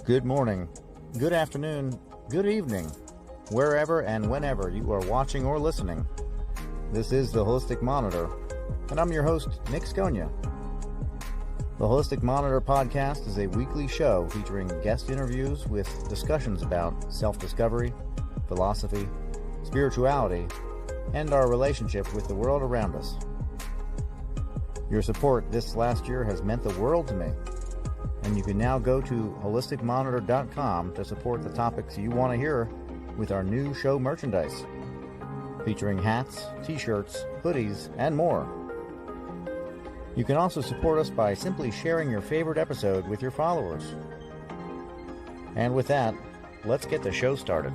Good morning, good afternoon, good evening, wherever and whenever you are watching or listening. This is the Holistic Monitor, and I'm your host, Nick Sconia. The Holistic Monitor podcast is a weekly show featuring guest interviews with discussions about self-discovery, philosophy, spirituality, and our relationship with the world around us. Your support this last year has meant the world to me, and you can now go to holisticmonitor.com to support the topics you want to hear with our new show merchandise, featuring hats, t-shirts, hoodies, and more. You can also support us by simply sharing your favorite episode with your followers. And with that, let's get the show started.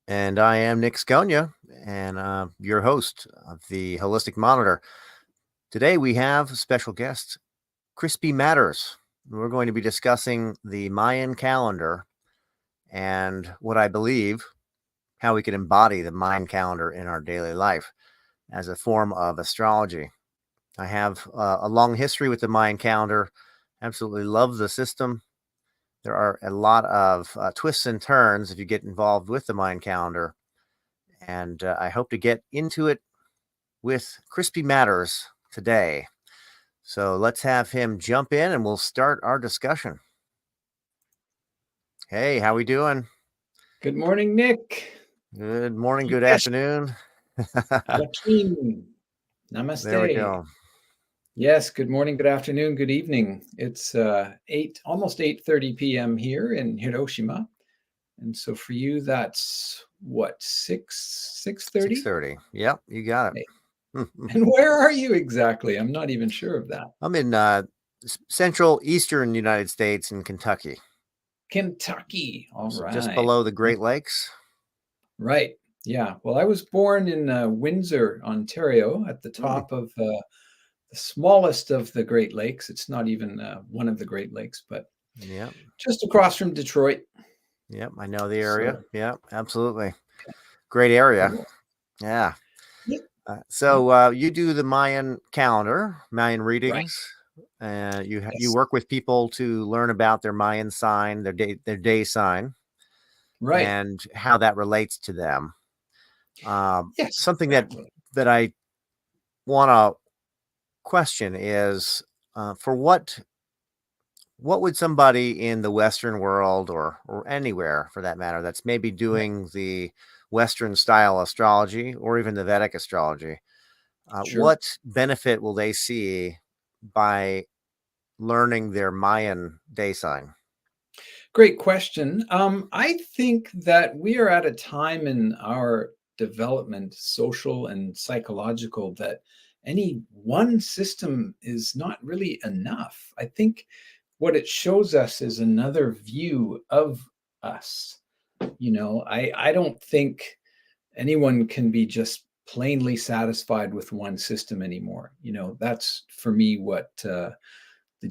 And I am Nick Sconia, and your host of the Holistic Monitor. Today we have special guest, Crispy Matters. We're going to be discussing the Mayan calendar and what I believe, how we can embody the Mayan calendar in our daily life as a form of astrology. I have a long history with the Mayan calendar, absolutely love the system. There are a lot of twists and turns if you get involved with the Mayan calendar. And I hope to get into it with Crispy Matters today. So let's have him jump in and we'll start our discussion. Hey, how we doing? Good morning, Nick. Good morning, good afternoon. Joaquin. Namaste. There we go. Yes, good morning, good afternoon, good evening. It's almost 8:30 p.m. here in Hiroshima. And so for you, that's what, 6:30? 6:30. Yep, you got it. And where are you exactly? I'm not even sure of that. I'm in central eastern United States in Kentucky. Kentucky. All right. Just below the Great Lakes. Right. Yeah. Well, I was born in Windsor, Ontario, at the top of the smallest of the Great Lakes. It's not even one of the Great Lakes, but just across from Detroit. Yep, I know the area. Yeah, absolutely. Great area. Cool. Yeah. So you do the Mayan calendar, Mayan readings. Right. You work with people to learn about their Mayan sign, their day sign, right, and how that relates to them. Something that I want to question is for what would somebody in the Western world or anywhere for that matter that's maybe doing the Western style astrology or even the Vedic astrology, what benefit will they see by learning their Mayan day sign? Great question. I think that we are at a time in our development, social and psychological, that any one system is not really enough. I think what it shows us is another view of us. You know, I don't think anyone can be just plainly satisfied with one system anymore. You know, that's for me what the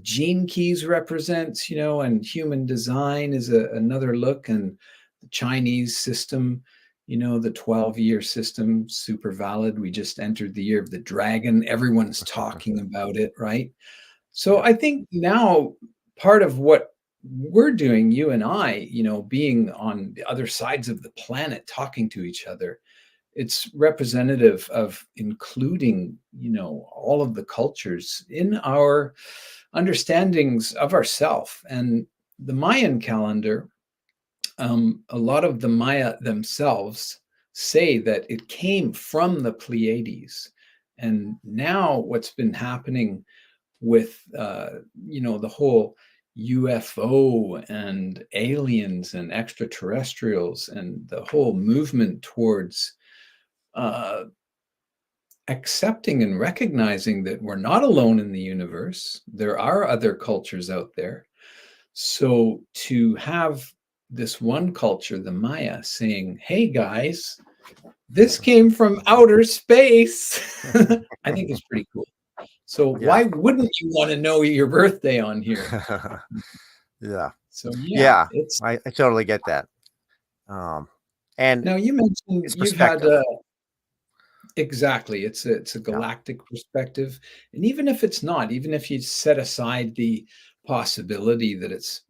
gene keys represents, you know, and human design is another look, and the Chinese system, you know, the 12-year system, super valid. We just entered the year of the dragon. Everyone's talking about it, right? So I think now part of what we're doing, you and I, you know, being on the other sides of the planet, talking to each other, it's representative of including, you know, all of the cultures in our understandings of ourself. And the Mayan calendar, a lot of the Maya themselves say that it came from the Pleiades. And now what's been happening with, you know, the whole UFO and aliens and extraterrestrials and the whole movement towards accepting and recognizing that we're not alone in the universe. There are other cultures out there. So to have this one culture, the Maya, saying, hey guys, this came from outer space, I think is pretty cool. So why wouldn't you want to know your birthday on here? Yeah. So I totally get that. And Now you mentioned it's you've had perspective. exactly. It's a Yeah. galactic perspective, and even if it's not, even if you set aside the possibility that it's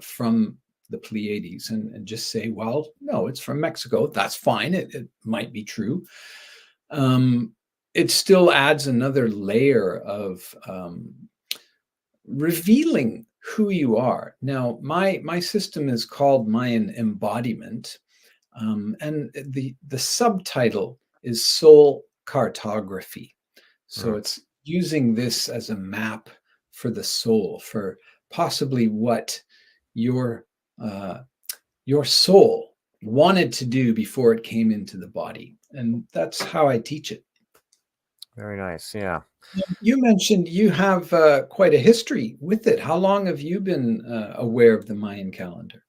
from the Pleiades and just say, well, no, it's from Mexico. That's fine. It might be true. Um, it still adds another layer of revealing who you are. Now, my system is called Mayan Embodiment, and the subtitle is Soul Cartography. So Mm. it's using this as a map for the soul, for possibly what your uh, your soul wanted to do before it came into the body, and that's how I teach it. Very nice. Yeah. You mentioned you have quite a history with it. How long have you been aware of the Mayan calendar?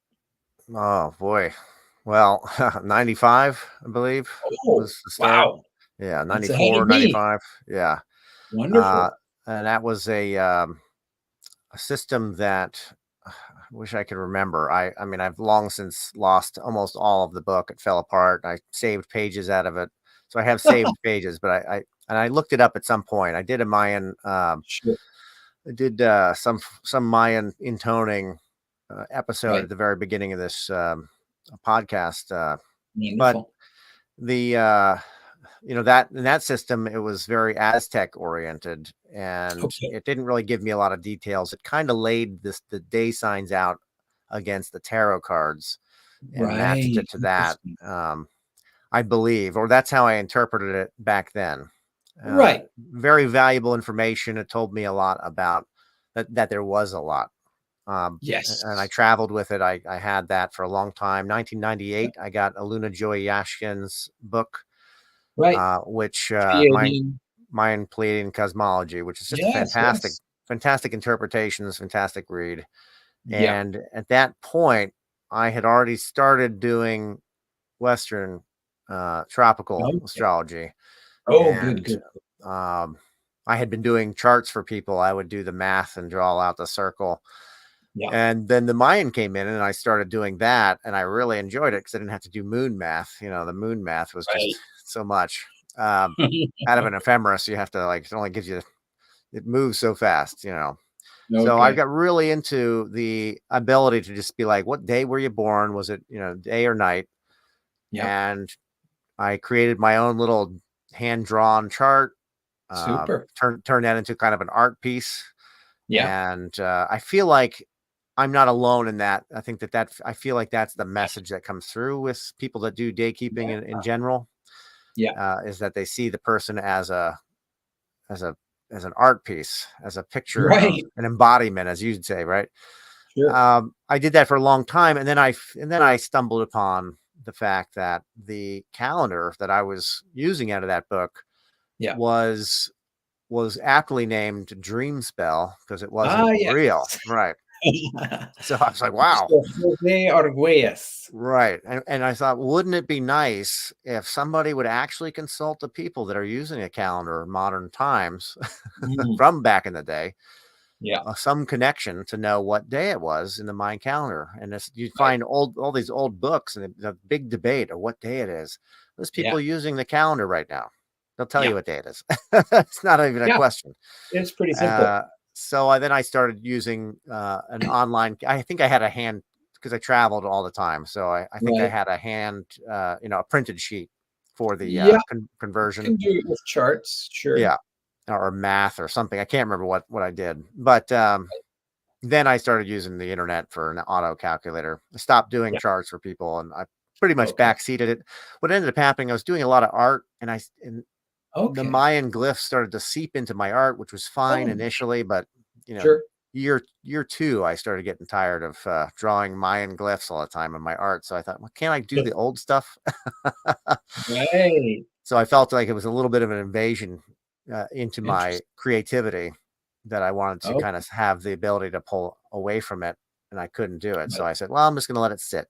Oh boy. Well, 95, I believe, Oh, was the start. wow. Yeah, That's ahead of 94, me. 95. Yeah. Uh, Wonderful. and that was a system that I wish I could remember. I mean, I've long since lost almost all of the book. It fell apart. I saved pages out of it. So I have saved pages, but I looked it up at some point. I did a Mayan Sure. I did some Mayan intoning episode at Right. the very beginning of this podcast. But Wonderful. the that in that system, it was very Aztec oriented, and Okay. it didn't really give me a lot of details. It kind of laid the day signs out against the tarot cards and matched Right. it to that. Interesting. I believe, or that's how I interpreted it back then. Right. Very valuable information. It told me a lot about that there was a lot. And I Yes. traveled with it. I had that for a long time. 1998, I got Aluna Joy Yashkin's book, Right. which Pleiadian. Mayan Pleiadian cosmology, which is just a Yes. fantastic, Yes. fantastic interpretations, fantastic read. Yeah. And at that point, I had already started doing Western tropical Okay. astrology, Oh, good. and Good. um, I had been doing charts for people. I would do the math and draw out the circle. Yeah. And then the Mayan came in and I started doing that. And I really enjoyed it because I didn't have to do moon math. The moon math was just Right. so much out of an ephemeris. You have to it only gives you, it moves so fast. So I Okay. got really into the ability to just be like, what day were you born? Was it, day or night? Yeah. And I created my own little hand drawn chart, Super. turn that into kind of an art piece. Yeah. And I feel like I'm not alone in that. I think that I feel like that's the message that comes through with people that do day keeping Yeah. in general, Yeah. is that they see the person as a as an art piece, as a picture of Right. an embodiment, as you'd say, right? Sure. I did that for a long time, and then I stumbled upon the fact that the calendar that I was using out of that book Yeah. was aptly named Dream Spell because it Ah, wasn't real, yes. right? So I was like, wow. So Jose Arguelles. Right. And I thought, wouldn't it be nice if somebody would actually consult the people that are using a calendar in modern times Mm, from back in the day, yeah. some connection to know what day it was in the Mayan calendar. And you'd Right. find all these old books and the big debate of what day it is. There's Yeah. people using the calendar right now. They'll tell Yeah. you what day it is. It's not even a Yeah. question. It's pretty simple. Uh, then I started using an online. I think I had a hand because I traveled all the time. So I think I Right. had a hand, a printed sheet for the Yeah. conversion. Can do it with charts. Sure. Yeah, or math or something. I can't remember what I did, but then I started using the internet for an auto calculator. I stopped doing Yeah. charts for people, and I pretty much Okay. backseated it. What ended up happening, I was doing a lot of art, and the Okay. Mayan glyphs started to seep into my art, which was fine Oh, initially, but you know, sure. year two, I started getting tired of drawing Mayan glyphs all the time in my art. So I thought, well, can't I do the old stuff? Right. So I felt like it was a little bit of an invasion into my Interesting. creativity that I wanted to Okay. kind of have the ability to pull away from it, and I couldn't do it. So Right. I said, well, I'm just going to let it sit,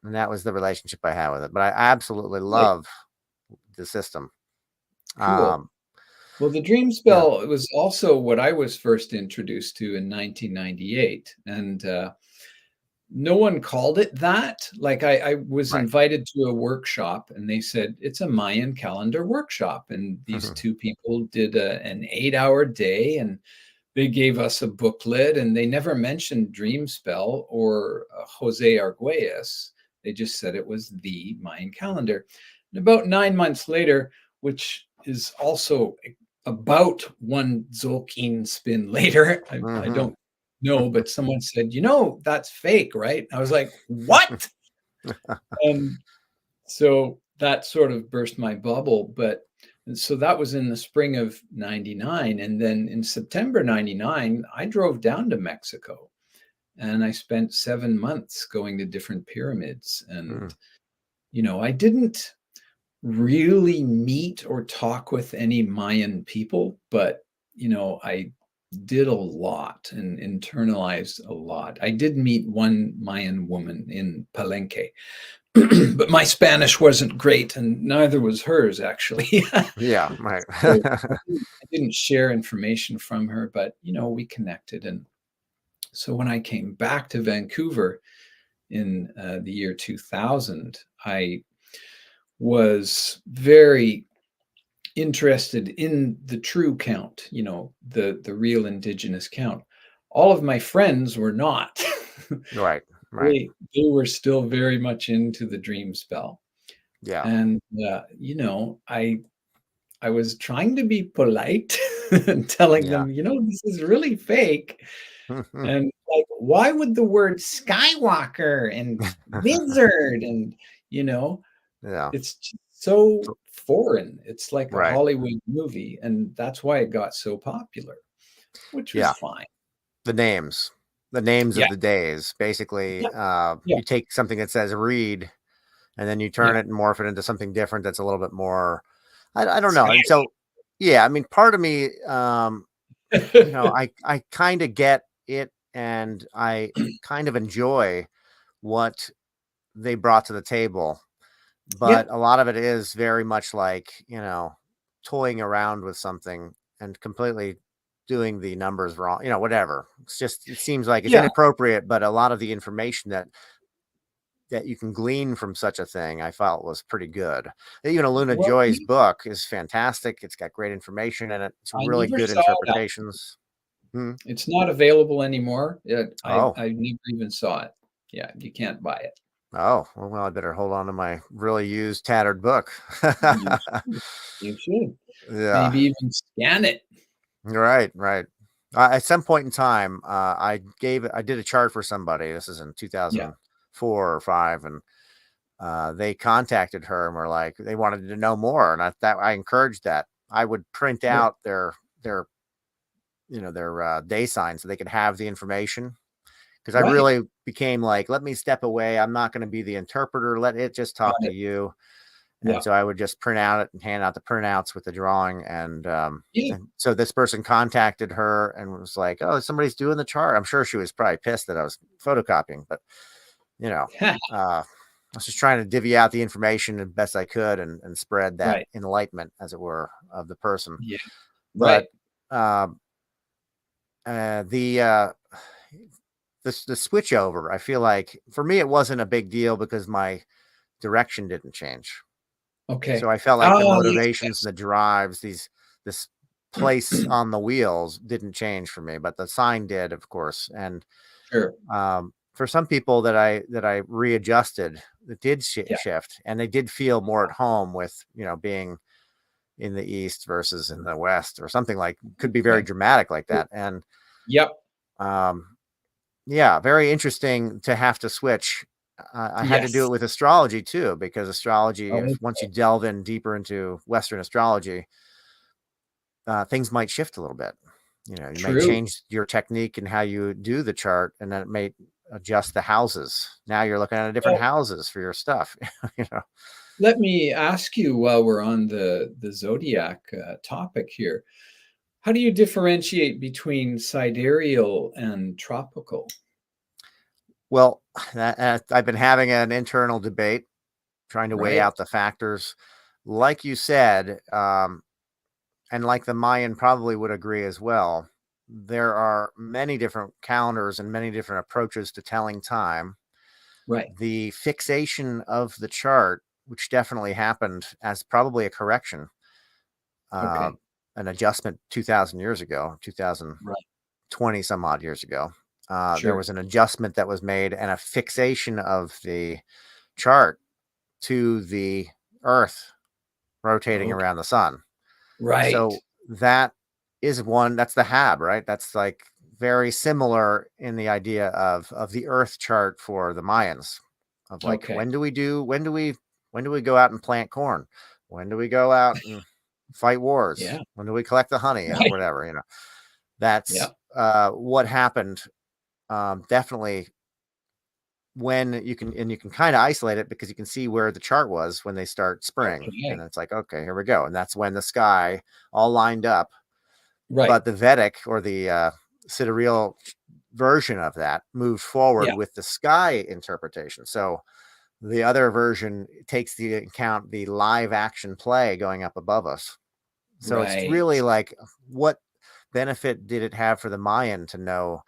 and that was the relationship I had with it. But I absolutely Right. love the system. Cool. Um, Well, the dream yeah. spell was also what I was first introduced to in 1998. And no one called it that. Like I was Right. invited to a workshop and they said it's a Mayan calendar workshop. And these two people did an 8-hour day and they gave us a booklet and they never mentioned Dream Spell or Jose Arguelles. They just said it was the Mayan calendar. And about 9 months later, which is also about one Zolk'in spin later, I don't know, but someone said, that's fake, right? I was like, what? And so that sort of burst my bubble. But so that was in the spring of 99. And then in September 99, I drove down to Mexico and I spent 7 months going to different pyramids. And, I didn't really meet or talk with any Mayan people, but, I did a lot and internalized a lot. I did meet one Mayan woman in Palenque, but my Spanish wasn't great, and neither was hers, actually. Yeah, right. So I didn't share information from her, but we connected. And so when I came back to Vancouver in the year 2000, I was very interested in the true count, the real indigenous count. All of my friends were not. Right, right. They were still very much into the dream spell. Yeah. And I was trying to be polite and telling Yeah. them, this is really fake. And like, why would the word Skywalker and wizard and Yeah. it's just so foreign. It's like a Right. Hollywood movie, and that's why it got so popular, which was Yeah. fine. The names. The names Yeah, of the days. Basically, yeah, yeah, you take something that says read and then you yeah. turn it and morph it into something different that's a little bit more I don't know. Sky. And so yeah, I mean part of me I kind of get it and I kind of enjoy what they brought to the table. Yeah, But a lot of it is very much like, toying around with something and completely doing the numbers wrong, whatever. It seems like it's yeah. inappropriate, but a lot of the information that you can glean from such a thing, I felt was pretty good. Even Luna Well, Joy's book is fantastic. It's got great information in it. It's I really never good saw that. interpretations. Hmm. It's not available anymore. Oh, I never even saw it. Yeah, you can't buy it. oh, well, I better hold on to my really used tattered book. You should. You should. Yeah. Maybe even scan it. Right, right. At some point in time, I did a chart for somebody. This is in Yeah, 2004 or five, and they contacted her and were like, they wanted to know more, and I encouraged that. I would print sure. out their day signs so they could have the information because I Right. really became like, let me step away. I'm not going to be the interpreter. Let it just Got talk to it. you. And Yeah. so I would just print out it and hand out the printouts with the drawing. Yeah. And so this person contacted her and was like, "Oh, somebody's doing the chart." I'm sure she was probably pissed that I was photocopying, but you know, I was just trying to divvy out the information as best I could and spread that Right. enlightenment, as it were, of the person. Yeah. Right. But um, uh, the uh, the switch over, I feel like for me it wasn't a big deal because my direction didn't change. So Okay. I felt like the Oh, yes, motivations yes. and the drives, this place on the wheels didn't change for me, but the sign did, of course. And Sure. for some people that I readjusted, it did Yeah. shift, and they did feel more at home with being in the East versus in the West, or something like could be very Okay. dramatic like that. And Yep. um, yeah, very interesting to have to switch. I had to do it Yes. with astrology too, because astrology, if Oh, once you delve in deeper into Western astrology, things might shift a little bit. You may true. change your technique and how you do the chart, and then it may adjust the houses. Now you're looking at different Well, houses for your stuff. you know. let me ask you while we're on the zodiac topic here, how do you differentiate between sidereal and tropical? Well, I've been having an internal debate, trying to weigh Right. out the factors. Like you said, and like the Mayan probably would agree as well, there are many different calendars and many different approaches to telling time. Right. the fixation of the chart, which definitely happened as probably a correction, uh, Okay. an adjustment 2,000 years ago, 2020 Right. some odd years ago. There Sure. was an adjustment that was made and a fixation of the chart to the Earth rotating Okay. around the sun. Right. So that is one, that's the HAB, right? That's like very similar in the idea of the Earth chart for the Mayans, of like Okay. when do we go out and plant corn? When do we go out and fight wars? Yeah. When do we collect the honey or Right. whatever? That's Yeah. what happened. Definitely when you can kind of isolate it because you can see where the chart was when they start spring, and Okay. it's like, okay, here we go, and that's when the sky all lined up. Right. But the Vedic, or the sidereal version of that, moved forward Yeah. with the sky interpretation. So the other version takes the account the live action play going up above us. So it's Right. really like, what benefit did it have for the Mayan to know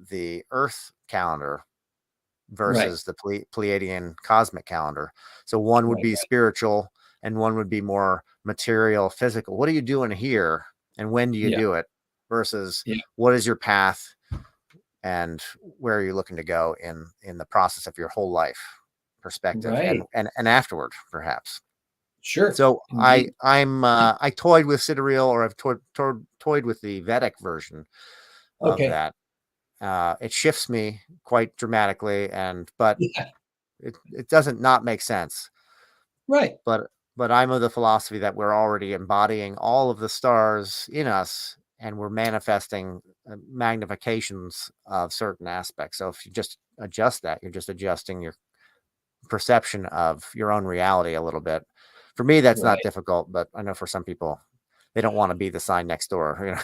the Earth calendar Right. versus the Pleiadian cosmic calendar? So one would Right. be spiritual and one would be more material, physical. What are you doing here and when do you Yeah. do it? Versus Yeah. what is your path and where are you looking to go in the process of your whole life perspective, Right. and afterward perhaps. Sure. So Indeed. I toyed with sidereal, or I've toyed with the Vedic version of Okay. that. It shifts me quite dramatically, but Yeah. it doesn't not make sense. Right. But I'm of the philosophy that we're already embodying all of the stars in us, and we're manifesting magnifications of certain aspects. So if you just adjust that, you're just adjusting your perception of your own reality a little bit. For me, that's not Right. difficult, but I know for some people, they don't want to be the sign next door.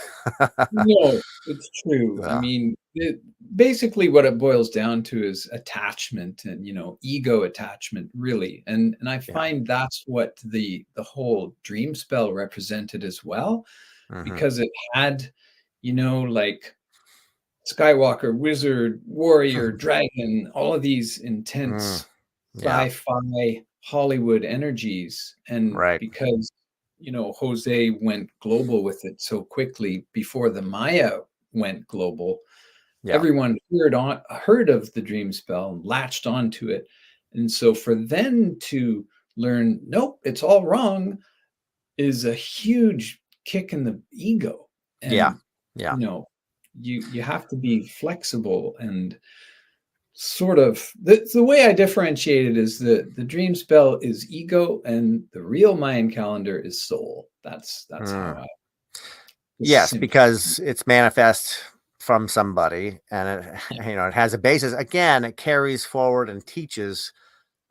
No, it's true. I So, mean, basically what it boils down to is attachment and, ego attachment, really. And I yeah. find that's what the whole dream spell represented as well, Hmm. because it had, like Skywalker, wizard, warrior, dragon, all of these Mm, intense yeah. sci-fi Hollywood energies. And Right. because, Jose went global with it so quickly before the Maya went global, Yeah. everyone heard of the dream spell and latched onto it. And so for them to learn, nope, it's all wrong, is a huge kick in the ego. Yeah. And Yeah. you know, you have to be flexible and sort of the way I differentiate it is the dream spell is ego and the real Mayan calendar is soul. That's how Mm. I Yes, just because it's manifest from somebody, and it has a basis. Again, it carries forward and teaches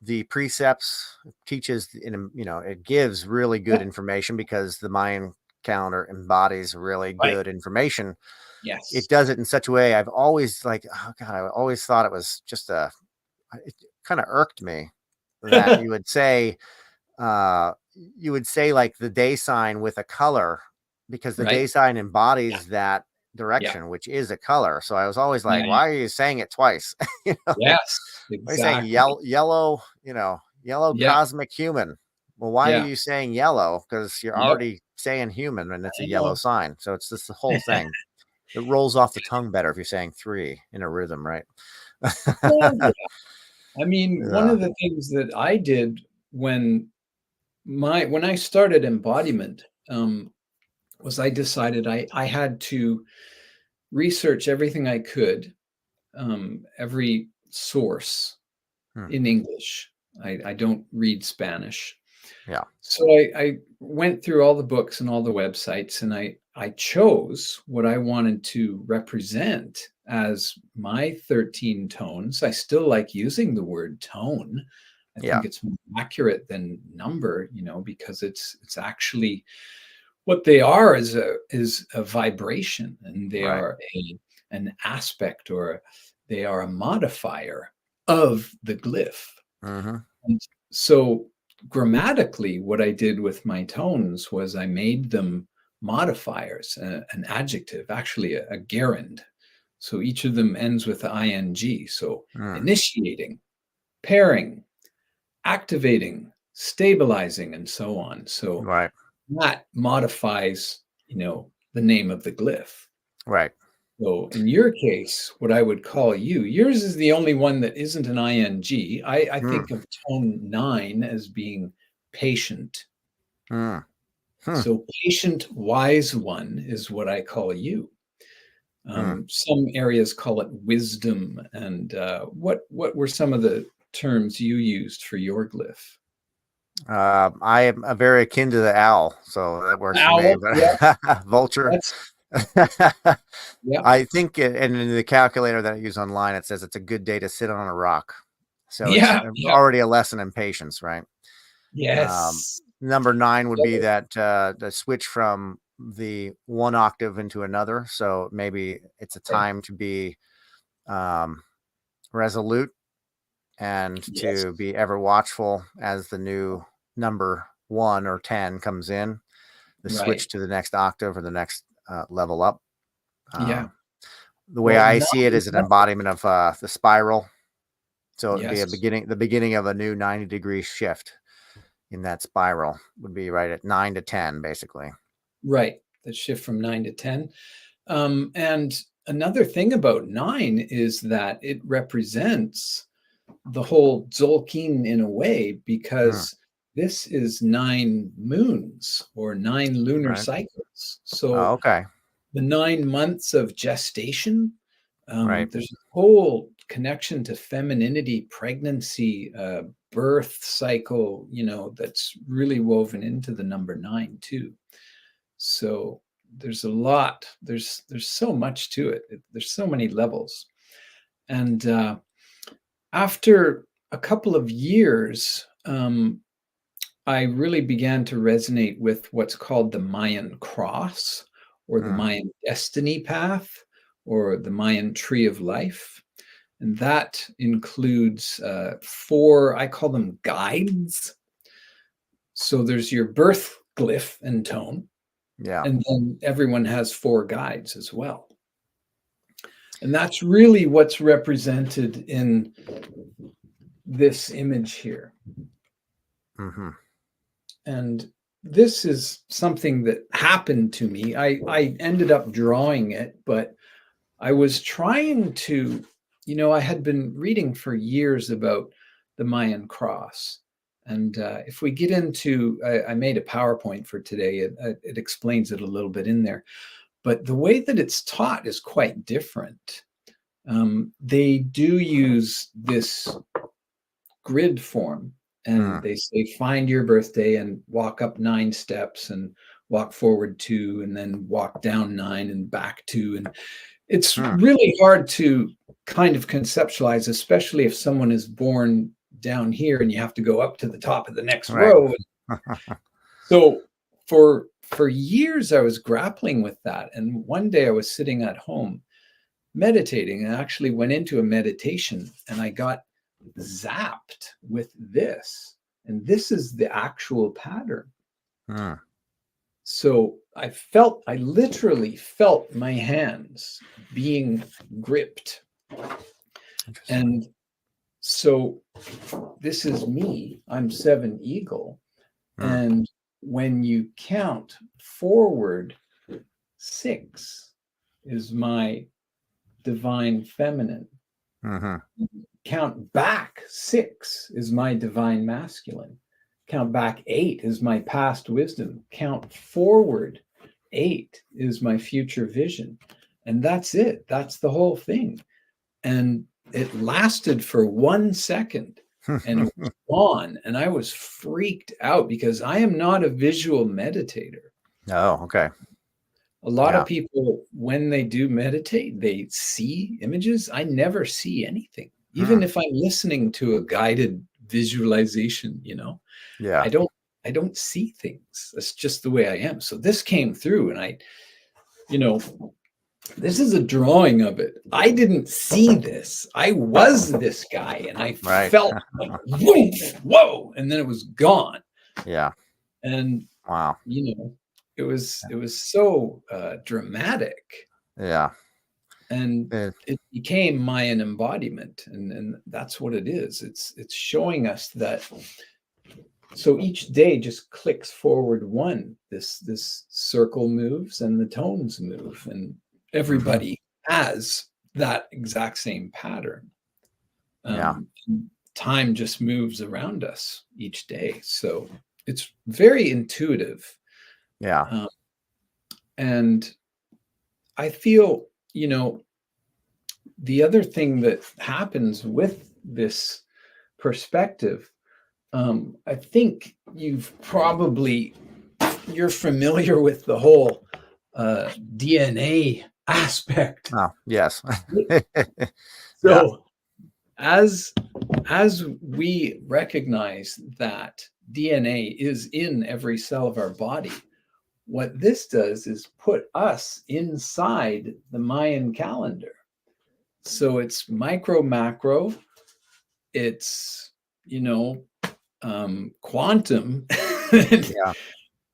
the precepts, teaches, it gives really good yeah, information because the Mayan calendar embodies really right. good information. Yes. It does it in such a way. I've always like, oh God, I always thought it was just it kind of irked me that you would say like the day sign with a color, because the day Right. sign Yeah. embodies that Yeah. direction, which is a color. So I was always Yeah. like, Yeah. why are you saying it twice? Yes. Why are you saying Exactly. yellow Yeah. cosmic human? Well, why are Yeah. you saying yellow? Because you're Yep. already saying human and it's a I yellow know. sign. So it's just the whole thing. It rolls off the tongue better if you're saying three in a rhythm, right? Well, yeah. I mean, one Yeah. of the things that I did when when I started embodiment, was I decided I had to research everything I could, every source Hmm. in English. I don't read Spanish. Yeah. So I went through all the books and all the websites, and I chose what I wanted to represent as my 13 tones. I still like using the word tone. I Yeah. think it's more accurate than number, because it's actually what they are is a vibration, and they Right. are an aspect, or they are a modifier of the glyph. Hmm. And so grammatically, what I did with my tones was I made them modifiers, an adjective, actually a gerund. So each of them ends with the ing. So Mm. initiating, repairing, activating, stabilizing, and so on. So Right. that modifies, the name of the glyph. Right. So in your case, what I would call yours is the only one that isn't an ing. I Hmm. think of tone 9 as being patient. Hmm. So patient, wise one is what I call you. Some areas call it wisdom. And what were some of the terms you used for your glyph? I am very akin to the owl, so that works for me. Owl, yeah, But vulture. that's yeah, I think, and in the calculator that I use online, it says it's a good day to sit on a rock. So it's yeah, yeah, already a lesson in patience, right? yes, Number 9 would be yeah, that the switch from the one octave into another. So maybe it's a time to be um, resolute and yes, to be ever watchful as the new number 1 or 10 comes in, the switch right, to the next octave or the next level up. yeah. The way Well, I 9 see it is is an nothing. embodiment of the spiral. So it would be Yes, the beginning of a new 90-degree shift in that spiral would be right at 9 to 10, basically. right. The shift from 9 to 10. And another thing about 9 is that it represents the whole Tzolk'in in a way, Hmm. because this is 9 moons or 9 lunar Right. cycles. Oh, So okay. the 9 months of gestation, Right. there's a whole connection to femininity, pregnancy, birth cycle, that's really woven into the number 9 too. So there's a lot. There's so much to it. There's so many levels. And after a couple of years, I really began to resonate with what's called the Mayan cross, or the Hmm. Mayan destiny path, or the Mayan tree of life. And that includes 4, I call them guides. So there's your birth glyph and tone, Yeah. and then everyone has 4 guides as well. And that's really what's represented in this image here. Hmm. And this is something that happened to me. I ended up drawing it, but I was trying to, I had been reading for years about the Mayan cross. And if we get into, I made a PowerPoint for today, it explains it a little bit in there. But the way that it's taught is quite different. They do use this grid form, and Hmm. they say find your birthday and walk up 9 steps and walk forward 2 and then walk down 9 and back 2. And it's Hmm. really hard to kind of conceptualize, especially if someone is born down here and you have to go up to the top of the next Right. row. So for years I was grappling with that, and one day I was sitting at home meditating and actually went into a meditation, and I got zapped with this. And this is the actual pattern. Hmm. So I literally felt my hands being gripped. Interesting. And so this is me. I'm 7 Eagle. Hmm. And when you count forward, 6 is my divine feminine. Hmm. Count back, 6 is my divine masculine. Count back, 8 is my past wisdom. Count forward, 8 is my future vision. And that's it. That's the whole thing. And it lasted for 1 second and it was gone. And I was freaked out because I am not a visual meditator. Oh, okay. A lot of Yeah. people, when they do meditate, they see images. I never see anything. Hmm. Even if I'm listening to a guided visualization, Yeah. I don't I don't see things. That's just the way I am. So this came through, and you know, this is a drawing of it. I didn't see this. I was this guy, and I Right. felt like whoa, whoa, and then it was gone. Yeah. And Wow. it was so dramatic. Yeah. And Uh, it became Mayan embodiment, and that's what it is. It's showing us that. So each day just clicks forward one. This circle moves and the tones move, and mhm. everybody has that exact same pattern. Yeah. And time just moves around us each day, so it's very intuitive. Yeah. Um, and I feel, the other thing that happens with this perspective, I think you're familiar with the whole DNA aspect. Oh, yes. Yeah. So as as we recognize that DNA is in every cell of our body, what this does is put us inside the Mayan calendar. So it's micro, macro, it's, quantum. Yeah.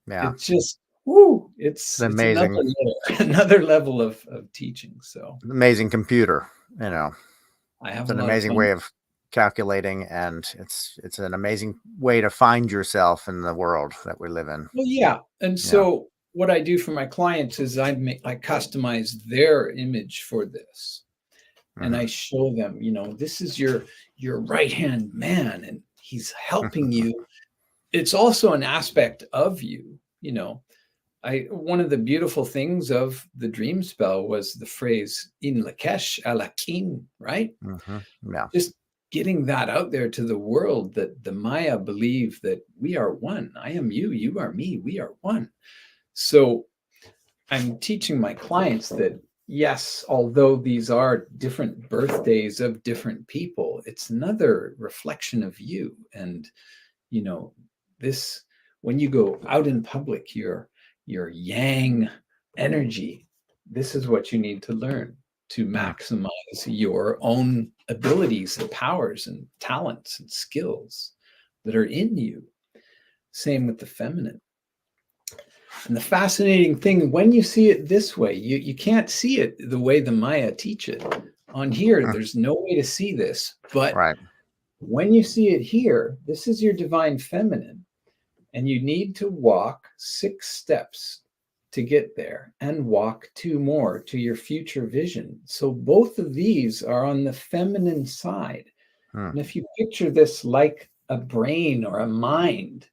Yeah. It's just, woo, It's it's another amazing, level, another level of teaching. So amazing computer, you know. I have It's a an lot of amazing fun. way of calculating, and it's an amazing way to find yourself in the world that we live in. Well, yeah. And Yeah. so what I do for my clients is I customize their image for this. And Mhm. I show them, this is your right hand man, and he's helping you. It's also an aspect of you, I one of the beautiful things of the dream spell was the phrase in Lakesh alakin, right? Mhm. Yeah. Just getting that out there to the world that the Maya believe that we are one. I am you, you are me, we are one. So I'm teaching my clients that yes, although these are different birthdays of different people, it's another reflection of you. And you know, this when you go out in public, your yang energy, this is what you need to learn to Mm. maximize your own abilities and powers and talents and skills that are in you. Same with the feminine. And the fascinating thing, when you see it this way, you can't see it the way the Maya teach it. On here, Mm. there's no way to see this, but Right. when you see it here, this is your divine feminine, and you need to walk 6 steps to get there and walk 2 more to your future vision. So both of these are on the feminine side. Mm. And if you picture this like a brain or a mind,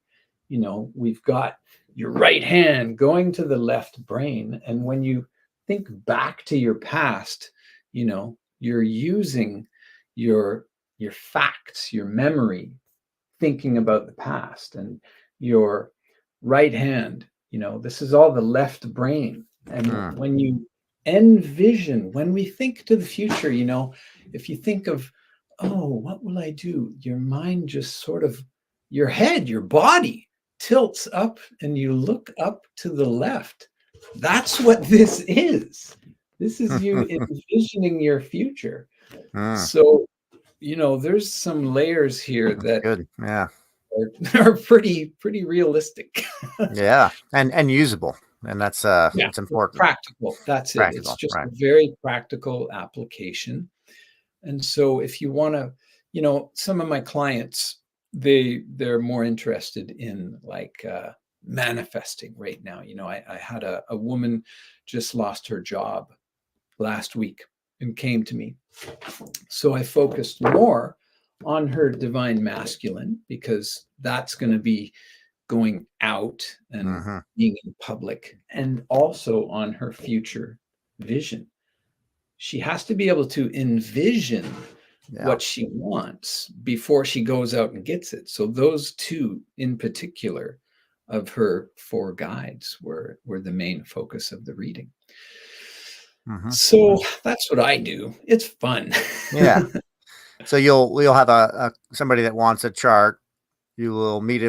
we've got your right hand going to the left brain. And when you think back to your past, you're using your your facts, your memory, thinking about the past, and your right hand, this is all the left brain. And Mm. when you envision, when we think to the future, if you think of, oh, what will I do, your mind just sort of, your head, your body tilts up and you look up to the left. That's what this is. This is you envisioning your future. Mm. So there's some layers here That's that good. Yeah. are pretty realistic. Yeah. And usable. And Yeah, it's it's important. practical. That's it. It's Practical. just Right. a very practical application. And so if you want to, some of my clients, they're more interested in like manifesting right now. I had a woman just lost her job last week and came to me. So I focused more on her divine masculine because that's going to be going out and Mhm. being in public, and also on her future vision. She has to be able to envision Yeah. what she wants before she goes out and gets it. So those two in particular of her 4 guides were the main focus of the reading. Mhm. So Mhm. that's what I do. It's fun. Yeah. So you'll have a somebody that wants a chart. You will meet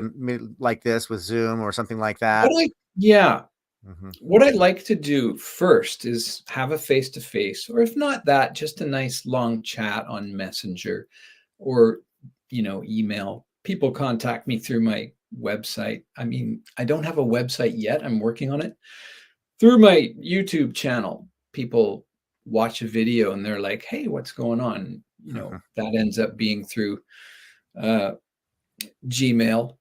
like this with Zoom or something like What that. I Yeah, Mhm. what I'd like to do first is have a face to face, or if not that, just a nice long chat on Messenger or, email. People contact me through my website. I mean, I don't have a website yet. I'm working on it. Through my YouTube channel, people watch a video and they're like, hey, what's going on? You know, that ends up being through Gmail,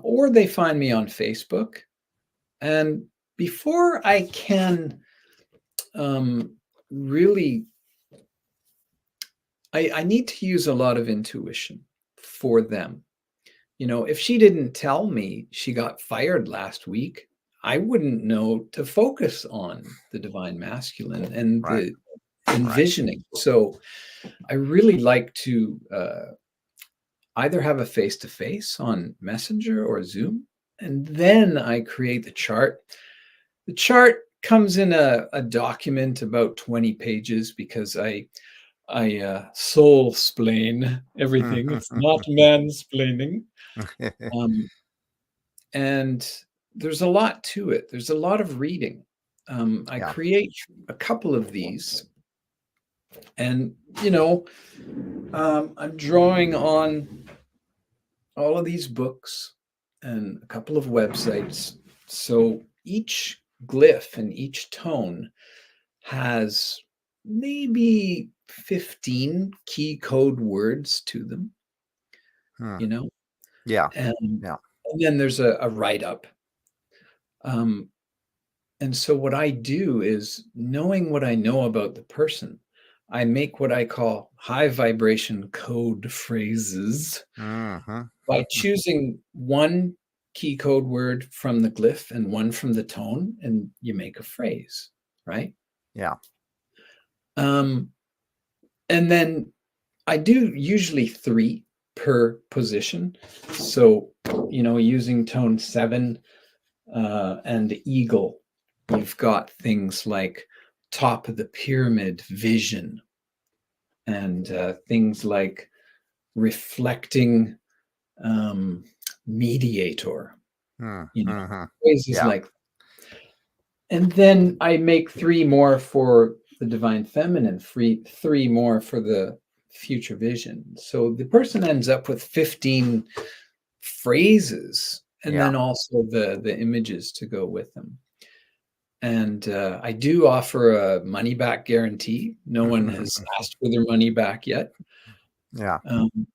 or they find me on Facebook. And before I can really, I need to use a lot of intuition for them. You know, if she didn't tell me she got fired last week, I wouldn't know to focus on the divine masculine and Right. the envisioning. So I really like to either have a face-to-face on Messenger or Zoom, and then I create the chart. The chart comes in a document about 20 pages because I soul splain everything. It's not mansplaining. And there's a lot to it. There's a lot of reading. I create a couple of these, and you know, I'm drawing on all of these books and a couple of websites. So each glyph and each tone has maybe 15 key code words to them, you know? Yeah. And then there's a write-up. And so what I do is, knowing what I know about the person, I make what I call high vibration code phrases by choosing one key code word from the glyph and one from the tone, and you make a phrase, right? Yeah. And then I do usually 3 per position. So, you know, using tone 7 and the eagle, you've got things like top of the pyramid vision, and things like reflecting mediator, you know, phrases like that. And then I make 3 more for the divine feminine, 3 more for the future vision. So the person ends up with 15 phrases, and then also the images to go with them. And I do offer a money back guarantee. No one has asked for their money back yet. Yeah.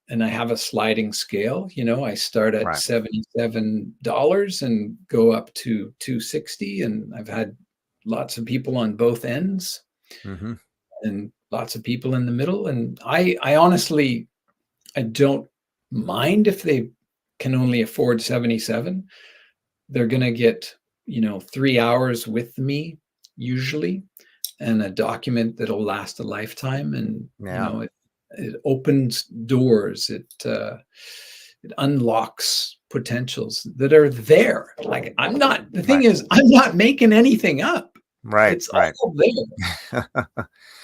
And I have a sliding scale. You know, I start at $77 and go up to $260, and I've had lots of people on both ends, and lots of people in the middle. And I honestly, I don't mind if they can only afford 77. They're going to get, you know, 3 hours with me usually, and a document that'll last a lifetime. And you know, it opens doors. It unlocks potentials that are there. Like, I'm not, the thing is, I'm not making anything up. It's all there.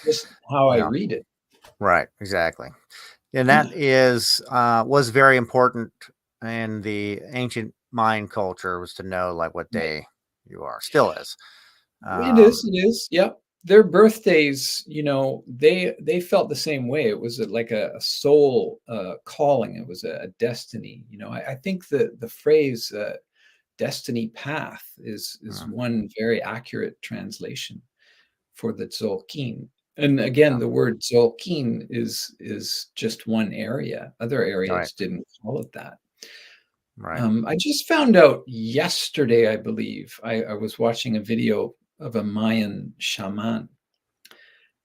Just how I read it. Right. Exactly. And that is was very important in the ancient Mayan culture, was to know like what day you are. Still is. It is. Yep. Their birthdays, you know, they felt the same way. It was like a soul calling. It was a destiny. You know, I think the phrase destiny path is one very accurate translation for the Tzolk'in. And again, the word Tzolk'in is just one area. Other areas didn't call it that. I just found out yesterday, I believe, I was watching a video of a Mayan shaman,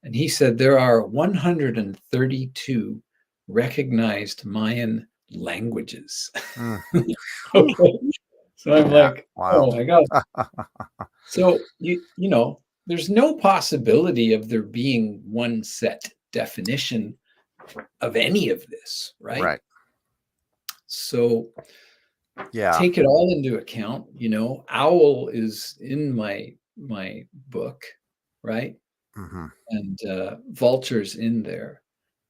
and he said there are 132 recognized Mayan languages. Okay. So I'm like, oh my God. So you know, there's no possibility of there being one set definition of any of this, right? So take it all into account. You know, owl is in my book, right? And vulture's in there.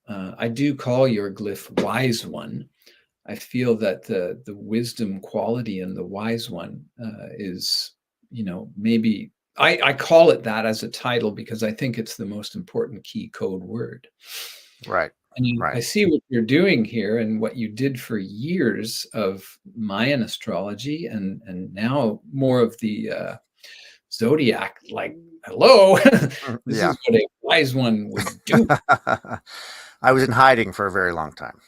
I do call your glyph wise one. I feel that the wisdom quality in the wise one is, you know, maybe I call it that as a title because I think it's the most important key code word. And I see what you're doing here and what you did for years of Mayan astrology, and now more of the zodiac, like, hello, this Yeah. is what a wise one would do. I was in hiding for a very long time.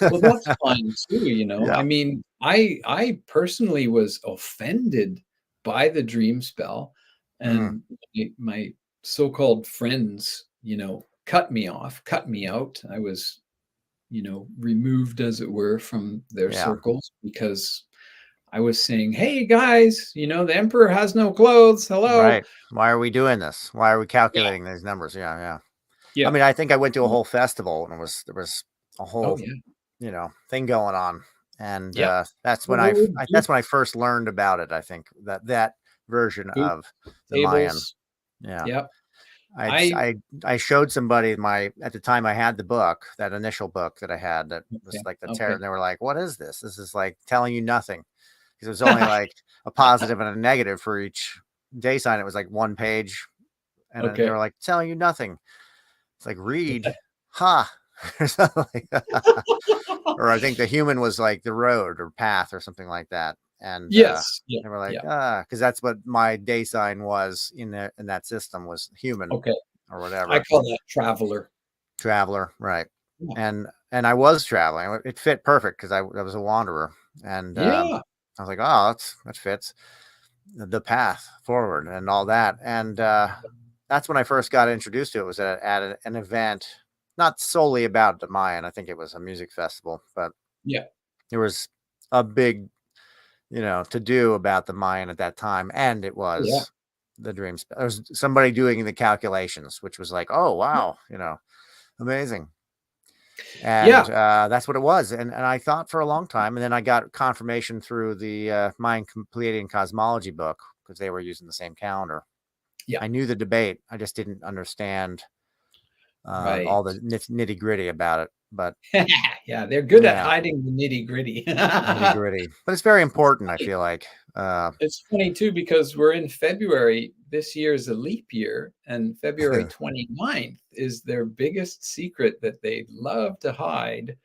Well, that's fine too, Yeah. I mean, I personally was offended by the dream spell, Mm, and my so-called friends, cut me off, cut me out. I was, removed, as it were, from their yeah. circles because I was saying, "Hey guys, the emperor has no clothes. Hello." Right. Why are we doing this? Why are we Yeah, calculating these numbers? Yeah, yeah. I yeah. mean, I think I went to a whole festival and there was a Oh whole, yeah, thing going on. And yeah. that's Well, when they would do that's when I first learned about it. I think that version food of the Mayan. tables. Yeah. Yep. I'd, I I showed somebody at the time I had the book, that initial book that I had that was Okay. like the tarot. Okay. And they were like, what is this? This is like telling you nothing. Because it was only like a positive and a negative for each day sign. It was like one page. And then they Okay. were like, telling you nothing. It's like, read, ha, or something like that. Or I think the human was like the road or path or something like that. And Yes. Yeah. they were like, Yeah. because that's what my day sign was in that system, was human Okay. or I whatever. call that traveler. Traveler, right. Yeah. And I was traveling. It fit perfect because I was a wanderer. And Yeah. I was like, oh, that fits the path forward and all that. And that's when I first got introduced to it, was at an event, not solely about the Mayan. I think it was a music festival, but Yeah. there was a big, to do about the Mayan at that time. And it Yeah. was the dream spell. There was somebody doing the calculations, which was like, oh, wow, amazing. Yeah. And that's what it was. And I thought for a long time, and then I got confirmation through the Mayan Pleiadian cosmology book, because they were using the same calendar. Yeah. I knew the debate. I just didn't understand Right. all the nitty gritty about it. But Yeah. They're good at yeah, hiding the nitty gritty. nitty gritty. But it's very important, I feel like. It's funny too, because we're in February. This year is a leap year, and February 29th is their biggest secret that they love to hide,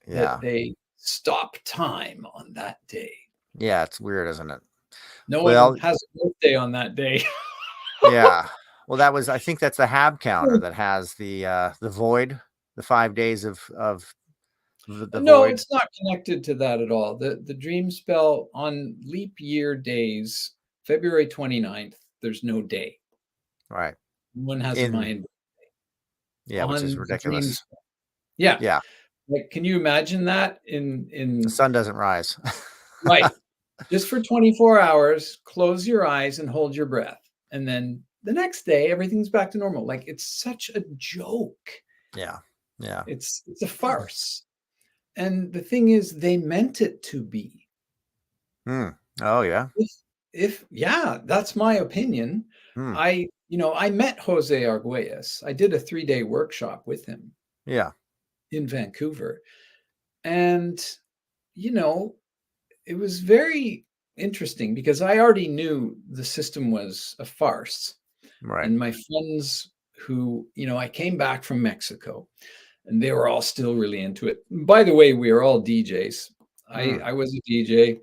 that Yeah. they stop time on that day. Yeah, it's weird, isn't it? No one Well, has a birthday on that day. yeah. Well, I think that's the Hab calendar that has the void, the 5 days of the No, void. it's not connected to that at all. The dream spell on leap year days, February 29th, there's no day. Right. One has a In mind Yeah, which is on the dream ridiculous. spell. Yeah. Yeah. Like, can you imagine that The sun doesn't rise. right, just for 24 hours, close your eyes and hold your breath. And then the next day, everything's back to normal. Like, it's such a joke. Yeah. Yeah. It's a farce. And the thing is, they meant it to be. Hmm. Oh, yeah. If yeah, that's my opinion. Hmm. I met Jose Arguelles. I did a 3-day workshop with him Yeah. in Vancouver. And, you know, it was very interesting because I already knew the system was a farce. Right. And my friends who, I came back from Mexico and they were all still really into it. By the way, we are all DJs. Hmm. I was a DJ.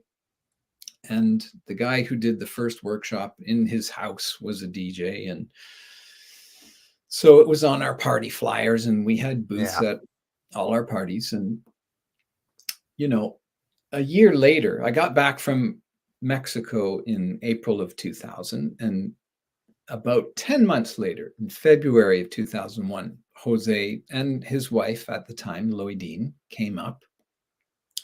And the guy who did the first workshop in his house was a DJ. And so it was on our party flyers, and we had booths Yeah. at all our parties. And, a year later, I got back from Mexico in April of 2000. And about 10 months later, in February of 2001, Jose and his wife at the time, Loidine, came up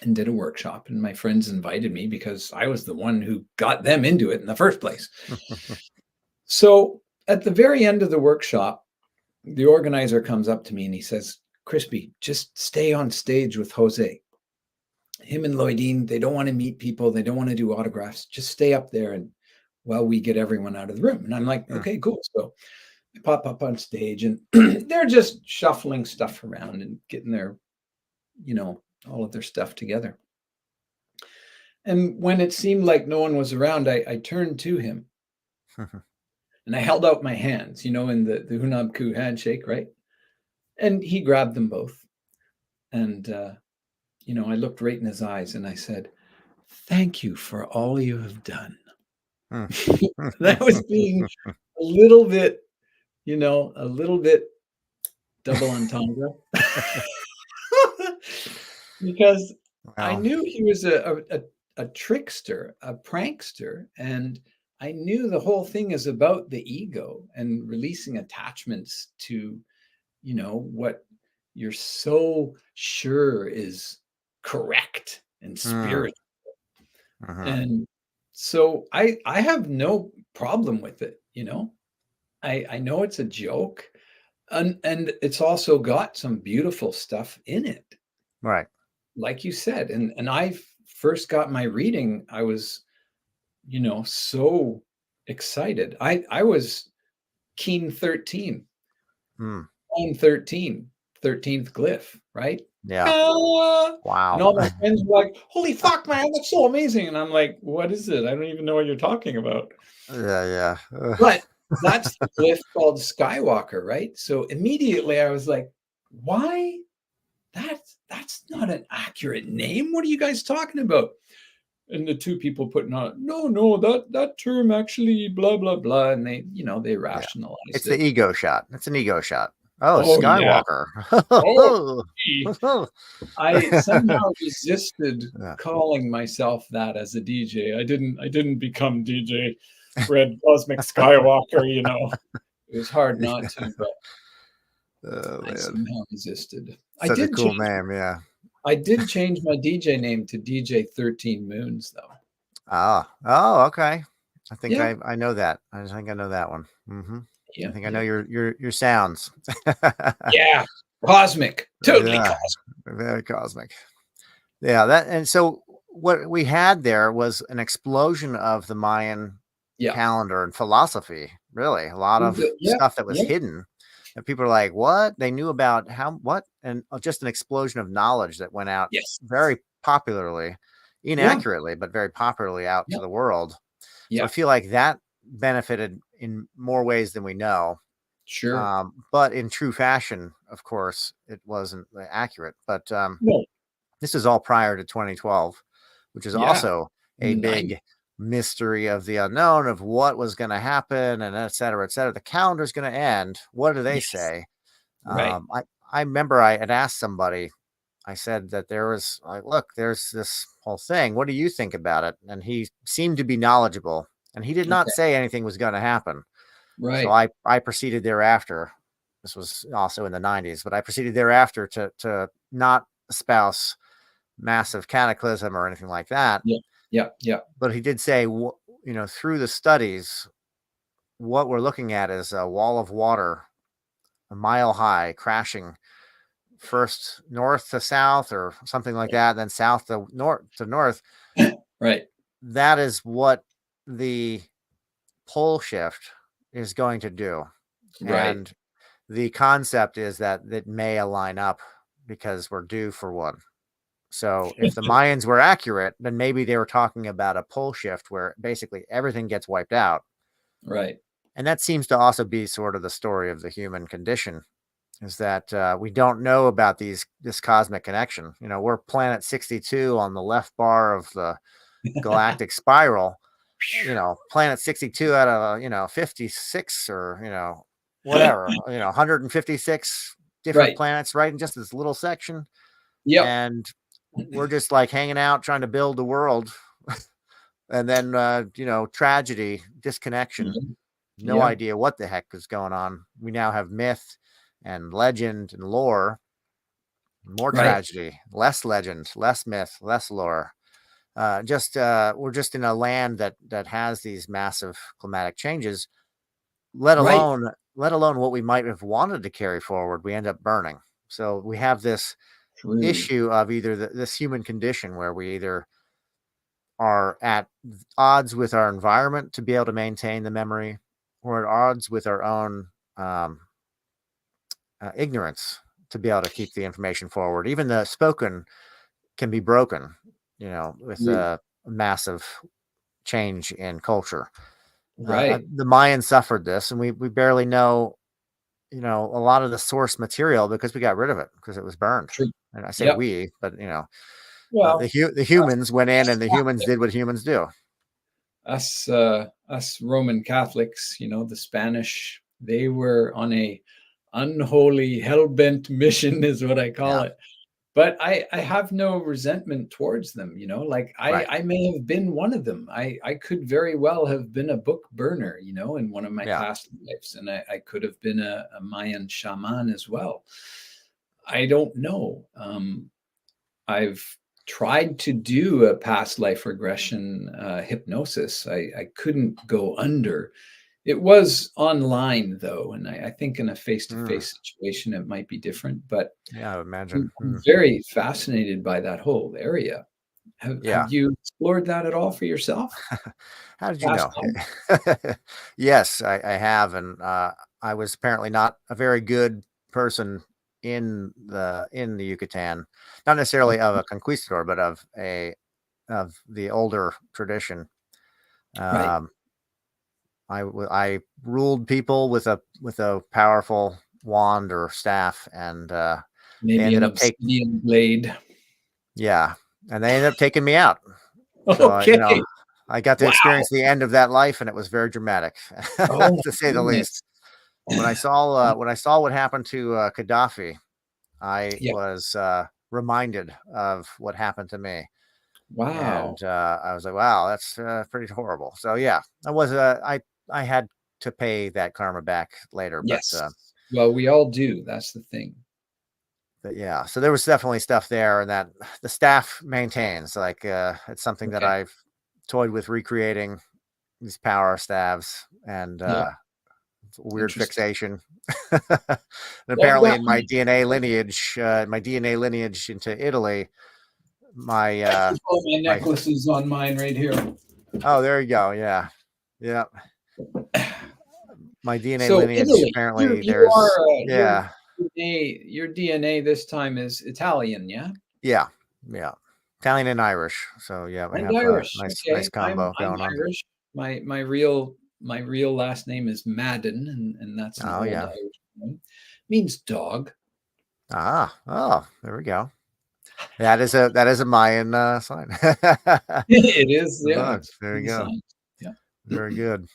and did a workshop. And my friends invited me because I was the one who got them into it in the first place. So at the very end of the workshop, the organizer comes up to me and he says, Crispy, just stay on stage with Jose. Him and Loidine, they don't want to meet people. They don't want to do autographs. Just stay up there and while we get everyone out of the room. And I'm like, Hmm. okay, cool. So I pop up on stage and they're just shuffling stuff around and getting their, all of their stuff together. And when it seemed like no one was around, I turned to him and I held out my hands, in the Hunab Ku handshake, right? And he grabbed them both. And, I looked right in his eyes and I said, thank you for all you have done. Mm. That was being a little bit, a little bit double entendre. Because I Well, knew he was a trickster, a prankster, and I knew the whole thing is about the ego and releasing attachments to, what you're so sure is correct and mm, spiritual. mhm. And so I have no problem with it, I know it's a joke, and it's also got some beautiful stuff in it. Right. Like you said, and I first got my reading, I was, so excited. I was keen 13, Mm. on 13, 13th glyph, right? Yeah. Ah, and Wow. all my friends were like, "Holy fuck, man, that's so amazing." And I'm like, "What is it? I don't even know what you're talking about." Yeah, yeah. But that's the glyph called Skywalker, right? So immediately I was like, "Why? That's not an accurate name. What are you guys talking about?" And the two people putting on, "No, no, that term actually blah blah blah," and they Yeah. It's rationalized the it. ego shot. It's an ego shot. Oh, Oh yeah. Skywalker. Oh, gee. I somehow resisted Yeah. calling myself that as a DJ. I didn't become DJ Fred Cosmic Skywalker, It was hard not to, but Oh I man. somehow resisted. I Such a did cool change name, yeah. I did change my DJ name to DJ 13 Moons, though. Ah. Oh, okay. I think Yeah, I know that. I think I know that one. I yeah, think I know yeah. your sounds. Yeah, cosmic, totally Yeah, cosmic. very cosmic. Yeah, that and so what we had there was an explosion of the Mayan Yeah. calendar and philosophy, really. A lot of Yeah, stuff that was yeah, hidden. And people are like, what? They knew about how what? And just an explosion of knowledge that went out yes. very popularly, Yeah, inaccurately, but very popularly out yeah, to the world. So I yeah, feel like that benefited in more ways than we know. sure. But in true fashion, of course, it wasn't accurate. But No, this is all prior to 2012, which is yeah, also in a the 90s, big mystery of the unknown of what was going to happen and et cetera, et cetera. The calendar's going to end. What do they yes, say? right, I remember I had asked somebody, I said that there was like, look, there's this whole thing. What do you think about it? And he seemed to be knowledgeable and he did not okay, say anything was going to happen. So right, I proceeded thereafter. This was also in the 90s, but I proceeded thereafter to not espouse massive cataclysm or anything like that. yeah, yeah, yeah, But he did say, through the studies, what we're looking at is a wall of water, a mile high, crashing first north to south or something like that, then south to north. right, That is what the pole shift is going to do. right. And the concept is that it may align up because we're due for one. So if the Mayans were accurate, then maybe they were talking about a pole shift where basically everything gets wiped out. Right, And that seems to also be sort of the story of the human condition is that we don't know about this cosmic connection. We're planet 62 on the left bar of the galactic spiral, planet 62 out of, 56 or, whatever, 156 different right. planets, right? In just this little section. Yep. And we're just like hanging out trying to build the world and then tragedy, disconnection, Mhm. no Yeah. idea what the heck is going on. We now have myth and legend and lore, more Right. tragedy, less legend, less myth, less lore. Just we're just in a land that has these massive climatic changes, let Right. alone let alone what we might have wanted to carry forward, we end up burning. So we have this True. issue of either this human condition where we either are at odds with our environment to be able to maintain the memory, or at odds with our own um, ignorance to be able to keep the information forward. Even the spoken can be broken, with True. a massive change in culture. Right. The Mayans suffered this, and we barely know, a lot of the source material because we got rid of it because it was burned. True. And I say Yep. we, but, the Well, humans went in and the humans did what humans do. us Roman Catholics, the Spanish, they were on a unholy hell-bent mission, is what I call Yeah. it. But I have no resentment towards them, like Right. I may have been one of them. I could very well have been a book burner, in one of my Yeah. past lives, and I could have been a Mayan shaman as well. I don't know. I've tried to do a past life regression hypnosis. I couldn't go under. It was online though, and I think in a Mm. face-to-face situation it might be different. But Yeah, I would imagine. I'm very fascinated by that whole area. Have Yeah. you explored that at all for yourself? How did you Past know? life? Yes, I have, and I was apparently not a very good person in the Yucatan, not necessarily of a conquistador, but of the older tradition. Right. Um, I ruled people with a powerful wand or staff, and they Maybe ended an up taking obsidian blade. yeah, and they ended up taking me out. So Okay. I got to Wow. experience the end of that life, and it was very dramatic, Oh to my say the least. goodness. When I saw what happened to Gaddafi, I Yeah. was reminded of what happened to me, and Wow. I was like, "Wow, that's pretty horrible." So yeah, I had to pay that karma back later, Yes. Well, we all do. That's the thing. but yeah, so there was definitely stuff there, and that the staff maintains. Like it's something that Okay. I've toyed with recreating these power staves, and Yeah. weird Interesting. fixation. And Well, apparently, in my DNA lineage into Italy, my oh, my my necklace is on mine right here. oh, there you go, yeah, yeah, my DNA So lineage. Italy, Apparently, you are there's yeah, your DNA this time is Italian, yeah, yeah, yeah, Italian and Irish. So yeah, we and have a Irish. nice Okay, combo I'm going on. Irish. My real last name is Madden, and that's an Oh old yeah, Irish name. Means dog. oh, there we go. That is a Mayan sign. It is, yeah. Dog. It's There you pretty go. sign. Yeah. Very good.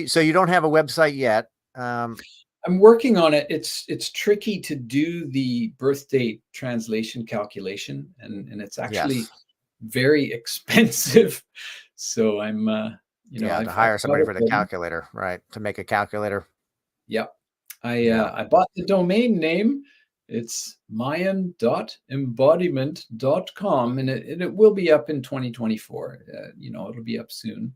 So you don't have a website yet? I'm working on it. It's tricky to do the birth date translation calculation, and it's actually Yes. very expensive. So Yeah, to I've hire got somebody it for the ready. calculator, right? To make a calculator. Yep. Yeah. I bought the domain name. It's mayan.embodiment.com, and it will be up in 2024. It'll be up soon.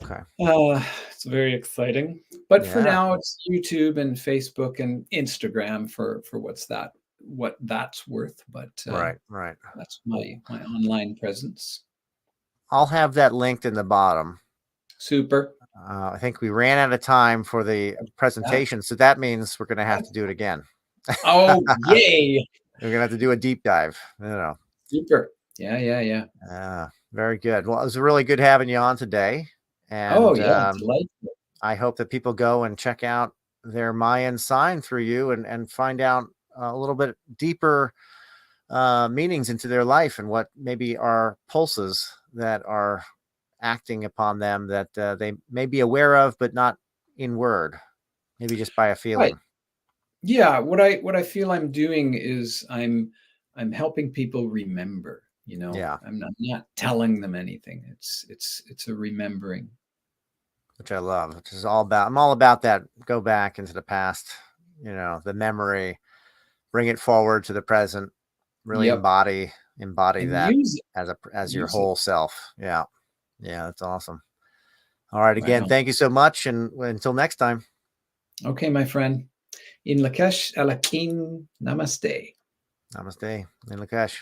Okay. It's very exciting. But for Yeah. now, it's YouTube and Facebook and Instagram for what that's worth. But Right. Right. that's my online presence. I'll have that linked in the bottom. Super. I think we ran out of time for the Yeah. presentation, so that means we're going to have to do it again. Oh, yay. We're going to have to do a deep dive. Super. Yeah, yeah, yeah. Very good. Well, it was really good having you on today, Oh, and yeah. Delightful. I hope that people go and check out their Mayan sign through you and find out a little bit deeper meanings into their life and what maybe are pulses that are acting upon them that they may be aware of, but not in word, maybe just by a Right. feeling. Yeah, what I feel I'm doing is I'm helping people remember, Yeah, I'm not telling them anything. It's a remembering. which I love, which is all about, I'm all about that. Go back into the past, the memory, bring it forward to the present, really Yep. embody And that use it. as your Use it. whole self. Yeah. Yeah, that's awesome. All right. Right Again, on. thank you so much. And until next time, Okay, my friend. In Lakesh Alakin, namaste. namaste in Lakesh.